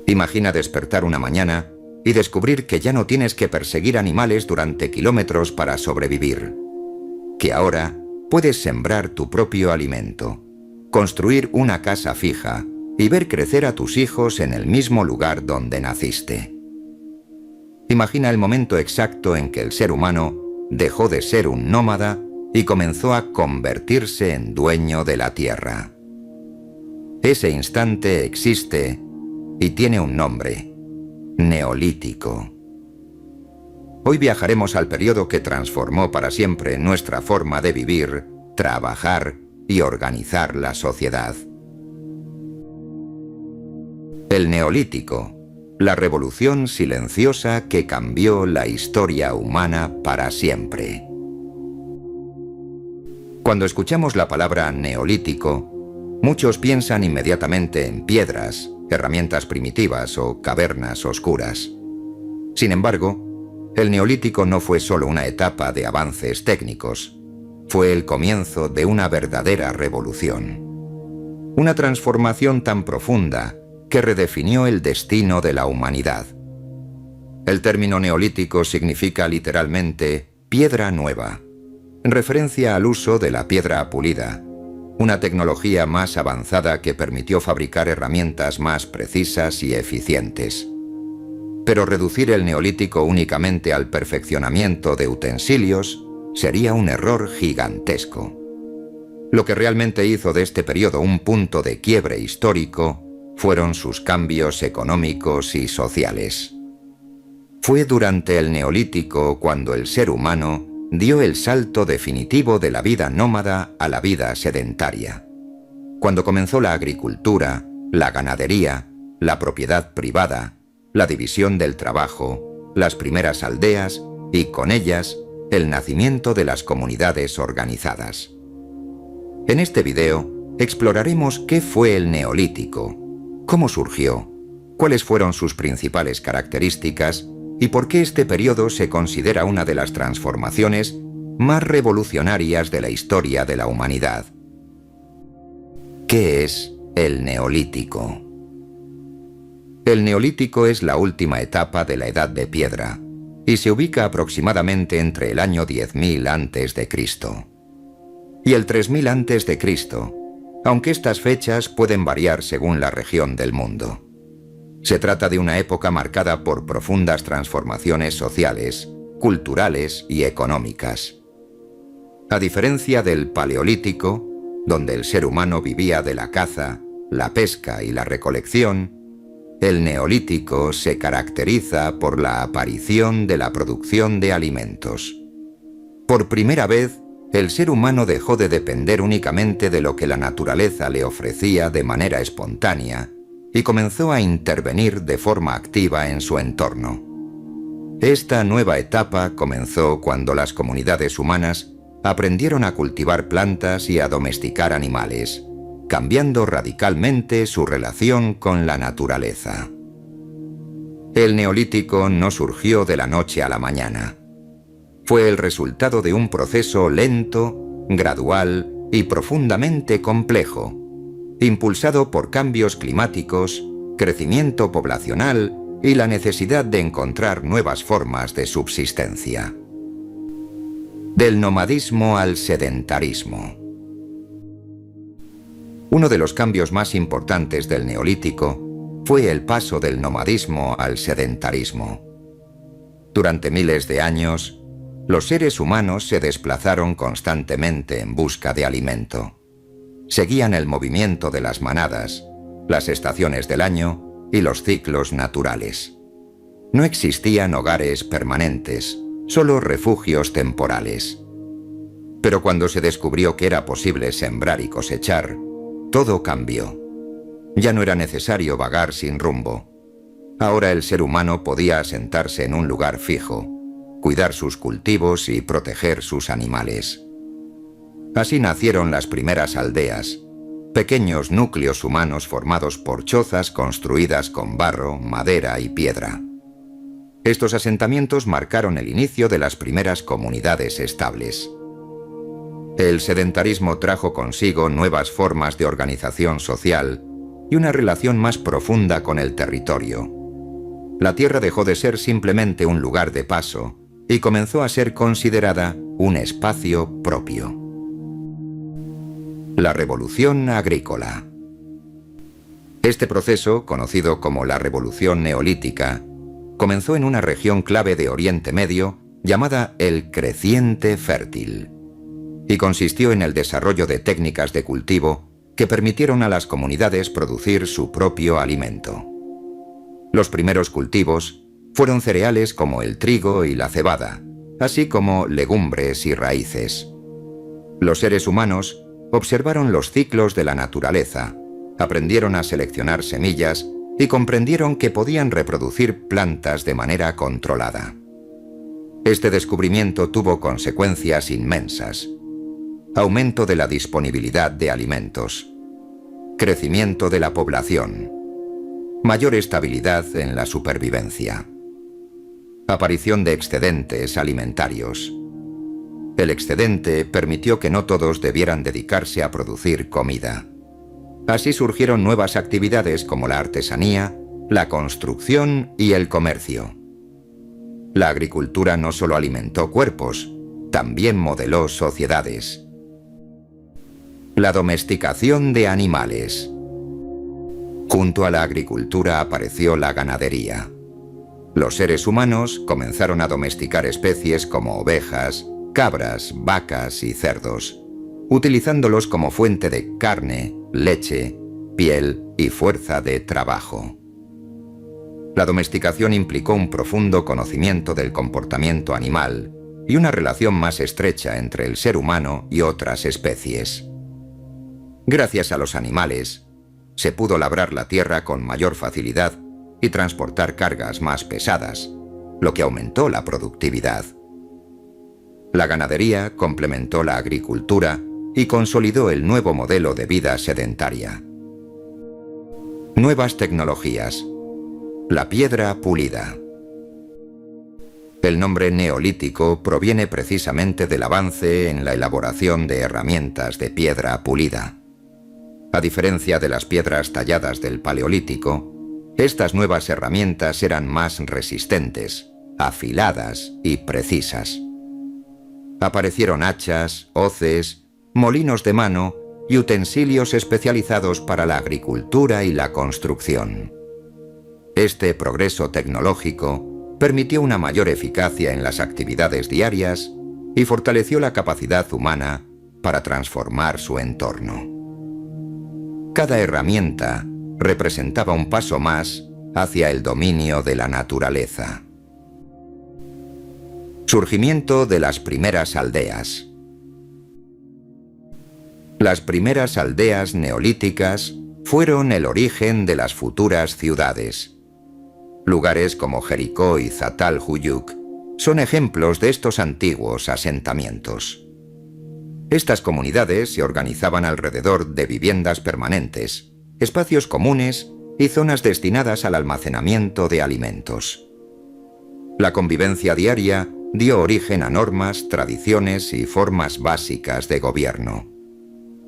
Imagina despertar una mañana y descubrir que ya no tienes que perseguir animales durante kilómetros para sobrevivir. Que ahora puedes sembrar tu propio alimento, construir una casa fija y ver crecer a tus hijos en el mismo lugar donde naciste. Imagina el momento exacto en que el ser humano dejó de ser un nómada y comenzó a convertirse en dueño de la tierra. Ese instante existe y tiene un nombre: Neolítico. Hoy viajaremos al periodo que transformó para siempre nuestra forma de vivir, trabajar y organizar la sociedad. El Neolítico, la revolución silenciosa que cambió la historia humana para siempre. Cuando escuchamos la palabra neolítico, muchos piensan inmediatamente en piedras, herramientas primitivas o cavernas oscuras. Sin embargo, el Neolítico no fue solo una etapa de avances técnicos, fue el comienzo de una verdadera revolución. Una transformación tan profunda que redefinió el destino de la humanidad. El término neolítico significa literalmente piedra nueva, en referencia al uso de la piedra pulida, una tecnología más avanzada que permitió fabricar herramientas más precisas y eficientes. Pero reducir el neolítico únicamente al perfeccionamiento de utensilios sería un error gigantesco. Lo que realmente hizo de este periodo un punto de quiebre histórico fueron sus cambios económicos y sociales. Fue durante el Neolítico cuando el ser humano dio el salto definitivo de la vida nómada a la vida sedentaria. Cuando comenzó la agricultura, la ganadería, la propiedad privada, la división del trabajo, las primeras aldeas y con ellas el nacimiento de las comunidades organizadas. En este video exploraremos qué fue el Neolítico, cómo surgió, cuáles fueron sus principales características y por qué este periodo se considera una de las transformaciones más revolucionarias de la historia de la humanidad. ¿Qué es el Neolítico? El Neolítico es la última etapa de la Edad de Piedra y se ubica aproximadamente entre el año 10.000 a.C. y el 3.000 a.C., aunque estas fechas pueden variar según la región del mundo. Se trata de una época marcada por profundas transformaciones sociales, culturales y económicas. A diferencia del Paleolítico, donde el ser humano vivía de la caza, la pesca y la recolección, el Neolítico se caracteriza por la aparición de la producción de alimentos. Por primera vez, el ser humano dejó de depender únicamente de lo que la naturaleza le ofrecía de manera espontánea y comenzó a intervenir de forma activa en su entorno. Esta nueva etapa comenzó cuando las comunidades humanas aprendieron a cultivar plantas y a domesticar animales, cambiando radicalmente su relación con la naturaleza. El Neolítico no surgió de la noche a la mañana. Fue el resultado de un proceso lento, gradual y profundamente complejo, impulsado por cambios climáticos, crecimiento poblacional y la necesidad de encontrar nuevas formas de subsistencia. Del nomadismo al sedentarismo. Uno de los cambios más importantes del Neolítico fue el paso del nomadismo al sedentarismo. Durante miles de años, los seres humanos se desplazaron constantemente en busca de alimento. Seguían el movimiento de las manadas, las estaciones del año y los ciclos naturales. No existían hogares permanentes, solo refugios temporales. Pero cuando se descubrió que era posible sembrar y cosechar, todo cambió. Ya no era necesario vagar sin rumbo. Ahora el ser humano podía asentarse en un lugar fijo, cuidar sus cultivos y proteger sus animales. Así nacieron las primeras aldeas, pequeños núcleos humanos formados por chozas construidas con barro, madera y piedra. Estos asentamientos marcaron el inicio de las primeras comunidades estables. El sedentarismo trajo consigo nuevas formas de organización social, y una relación más profunda con el territorio. La tierra dejó de ser simplemente un lugar de paso y comenzó a ser considerada un espacio propio. La revolución agrícola. Este proceso, conocido como la Revolución Neolítica, comenzó en una región clave de Oriente Medio llamada el Creciente Fértil, y consistió en el desarrollo de técnicas de cultivo que permitieron a las comunidades producir su propio alimento. Los primeros cultivos fueron cereales como el trigo y la cebada, así como legumbres y raíces. Los seres humanos observaron los ciclos de la naturaleza, aprendieron a seleccionar semillas y comprendieron que podían reproducir plantas de manera controlada. Este descubrimiento tuvo consecuencias inmensas: aumento de la disponibilidad de alimentos, crecimiento de la población, mayor estabilidad en la supervivencia, aparición de excedentes alimentarios. El excedente permitió que no todos debieran dedicarse a producir comida. Así surgieron nuevas actividades como la artesanía, la construcción y el comercio. La agricultura no solo alimentó cuerpos, también modeló sociedades. La domesticación de animales. Junto a la agricultura apareció la ganadería. Los seres humanos comenzaron a domesticar especies como ovejas, cabras, vacas y cerdos, utilizándolos como fuente de carne, leche, piel y fuerza de trabajo. La domesticación implicó un profundo conocimiento del comportamiento animal y una relación más estrecha entre el ser humano y otras especies. Gracias a los animales, se pudo labrar la tierra con mayor facilidad y transportar cargas más pesadas, lo que aumentó la productividad. La ganadería complementó la agricultura y consolidó el nuevo modelo de vida sedentaria. Nuevas tecnologías. La piedra pulida. El nombre neolítico proviene precisamente del avance en la elaboración de herramientas de piedra pulida. A diferencia de las piedras talladas del Paleolítico, estas nuevas herramientas eran más resistentes, afiladas y precisas. Aparecieron hachas, hoces, molinos de mano y utensilios especializados para la agricultura y la construcción. Este progreso tecnológico permitió una mayor eficacia en las actividades diarias y fortaleció la capacidad humana para transformar su entorno. Cada herramienta representaba un paso más hacia el dominio de la naturaleza. Surgimiento de las primeras aldeas. Las primeras aldeas neolíticas fueron el origen de las futuras ciudades. Lugares como Jericó y Zat al-Huyuk son ejemplos de estos antiguos asentamientos. Estas comunidades se organizaban alrededor de viviendas permanentes, espacios comunes y zonas destinadas al almacenamiento de alimentos. La convivencia diaria dio origen a normas, tradiciones y formas básicas de gobierno.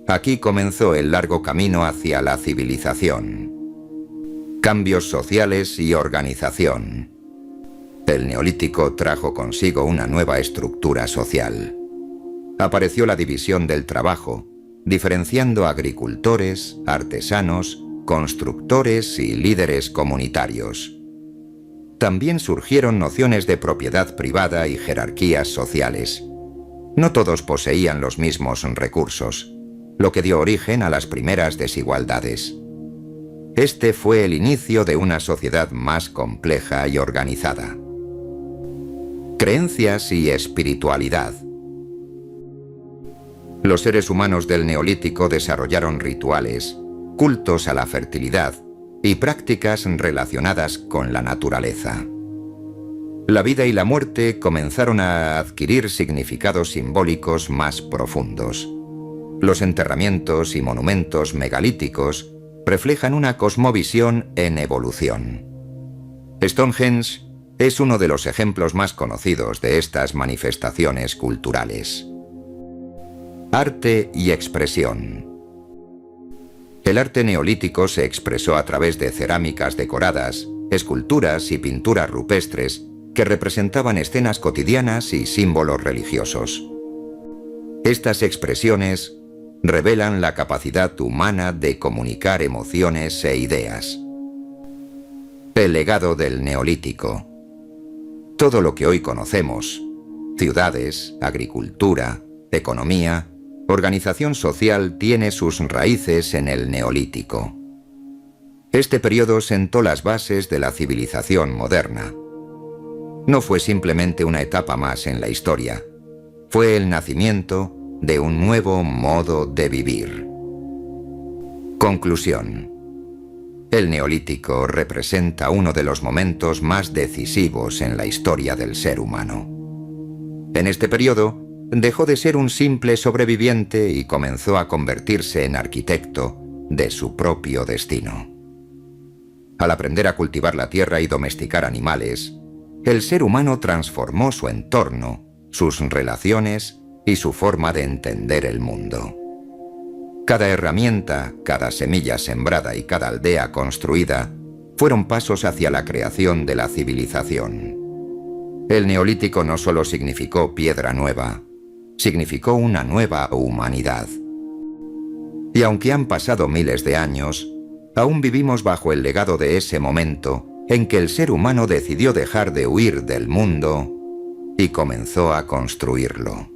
Aquí comenzó el largo camino hacia la civilización. Cambios sociales y organización. El Neolítico trajo consigo una nueva estructura social. Apareció la división del trabajo, diferenciando agricultores, artesanos, constructores y líderes comunitarios. También surgieron nociones de propiedad privada y jerarquías sociales. No todos poseían los mismos recursos, lo que dio origen a las primeras desigualdades. Este fue el inicio de una sociedad más compleja y organizada. Creencias y espiritualidad. Los seres humanos del Neolítico desarrollaron rituales, cultos a la fertilidad y prácticas relacionadas con la naturaleza. La vida y la muerte comenzaron a adquirir significados simbólicos más profundos. Los enterramientos y monumentos megalíticos reflejan una cosmovisión en evolución. Stonehenge es uno de los ejemplos más conocidos de estas manifestaciones culturales. Arte y expresión. El arte neolítico se expresó a través de cerámicas decoradas, esculturas y pinturas rupestres que representaban escenas cotidianas y símbolos religiosos. Estas expresiones revelan la capacidad humana de comunicar emociones e ideas. El legado del Neolítico. Todo lo que hoy conocemos, ciudades, agricultura, economía, organización social, tiene sus raíces en el Neolítico. Este periodo sentó las bases de la civilización moderna. No fue simplemente una etapa más en la historia, fue el nacimiento de un nuevo modo de vivir. Conclusión. El Neolítico representa uno de los momentos más decisivos en la historia del ser humano. En este periodo, dejó de ser un simple sobreviviente y comenzó a convertirse en arquitecto de su propio destino. Al aprender a cultivar la tierra y domesticar animales, el ser humano transformó su entorno, sus relaciones y su forma de entender el mundo. Cada herramienta, cada semilla sembrada y cada aldea construida fueron pasos hacia la creación de la civilización. El Neolítico no solo significó piedra nueva, significó una nueva humanidad. Y aunque han pasado miles de años, aún vivimos bajo el legado de ese momento en que el ser humano decidió dejar de huir del mundo y comenzó a construirlo.